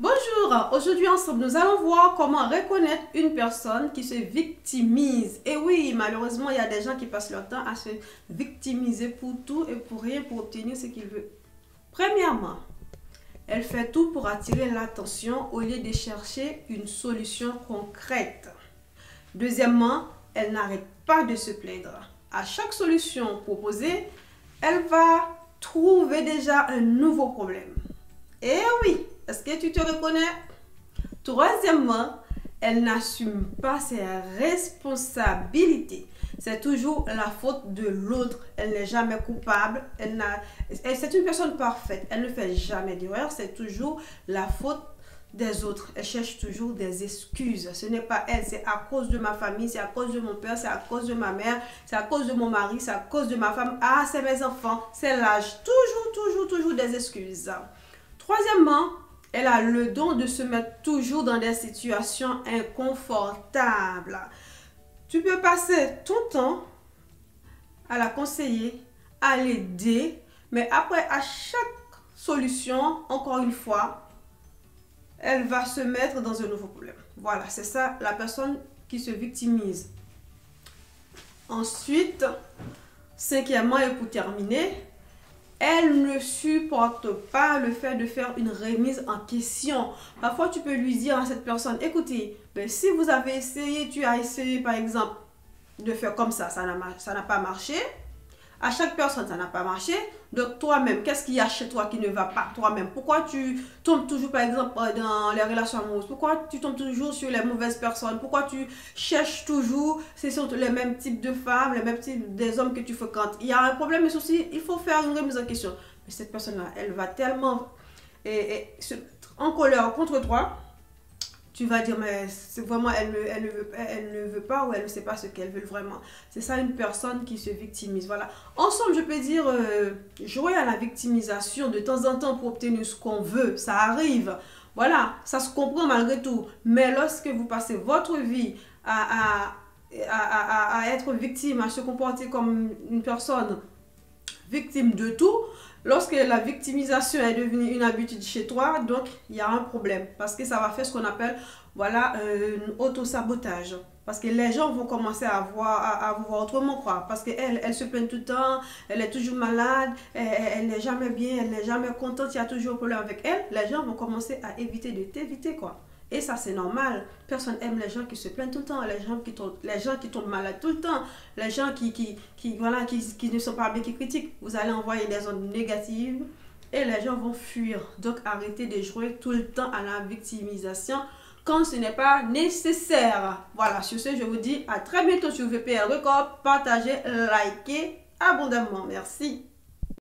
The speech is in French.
Bonjour, aujourd'hui ensemble nous allons voir comment reconnaître une personne qui se victimise. Et oui, malheureusement il y a des gens qui passent leur temps à se victimiser pour tout et pour rien pour obtenir ce qu'ils veulent. Premièrement, elle fait tout pour attirer l'attention au lieu de chercher une solution concrète. Deuxièmement, elle n'arrête pas de se plaindre. À chaque solution proposée, elle va trouver déjà un nouveau problème. Et oui, est-ce que tu te reconnais? Troisièmement, elle n'assume pas ses responsabilités. C'est toujours la faute de l'autre. Elle n'est jamais coupable. C'est une personne parfaite. Elle ne fait jamais d'erreur. C'est toujours la faute des autres. Elle cherche toujours des excuses. Ce n'est pas elle. C'est à cause de ma famille. C'est à cause de mon père. C'est à cause de ma mère. C'est à cause de mon mari. C'est à cause de ma femme. Ah, c'est mes enfants. C'est l'âge. Toujours des excuses. Troisièmement, elle a le don de se mettre toujours dans des situations inconfortables. Tu peux passer ton temps à la conseiller, à l'aider, mais après, à chaque solution, encore une fois, elle va se mettre dans un nouveau problème. Voilà, c'est ça la personne qui se victimise. Ensuite, cinquièmement, et pour terminer, elle ne supporte pas le fait de faire une remise en question. Parfois, tu peux lui dire à cette personne, écoutez, si vous avez essayé, tu as essayé par exemple de faire comme ça n'a pas marché. À chaque personne, ça n'a pas marché. Donc toi-même, qu'est-ce qu'il y a chez toi qui ne va pas toi-même? Pourquoi tu tombes toujours par exemple dans les relations amoureuses? Pourquoi tu tombes toujours sur les mauvaises personnes? Pourquoi tu cherches toujours, c'est surtout les mêmes types de femmes, les mêmes types des hommes que tu fréquentes? Il y a un problème, mais aussi, il faut faire une remise en question. Mais cette personne-là, elle va tellement se mettre en colère contre toi. Tu vas dire, mais c'est vraiment, elle ne veut pas ou elle ne sait pas ce qu'elle veut vraiment. C'est ça une personne qui se victimise. Voilà. Ensemble, je peux dire, jouer à la victimisation de temps en temps pour obtenir ce qu'on veut. Ça arrive. Voilà, ça se comprend malgré tout. Mais lorsque vous passez votre vie à être victime, à se comporter comme une personne victime de tout, lorsque la victimisation est devenue une habitude chez toi, donc il y a un problème parce que ça va faire ce qu'on appelle voilà, un auto-sabotage. Parce que les gens vont commencer à voir autrement quoi. Parce qu'elle se plaint tout le temps, elle est toujours malade, elle n'est jamais bien, elle n'est jamais contente, il y a toujours un problème avec elle. Les gens vont commencer à éviter de t'éviter quoi. Et ça, c'est normal. Personne n'aime les gens qui se plaignent tout le temps, les gens qui tombent malades tout le temps, les gens qui ne sont pas bien, qui critiquent. Vous allez envoyer des ondes négatives et les gens vont fuir. Donc, arrêtez de jouer tout le temps à la victimisation quand ce n'est pas nécessaire. Voilà, sur ce, je vous dis à très bientôt sur VPR Record. Partagez, likez abondamment. Merci.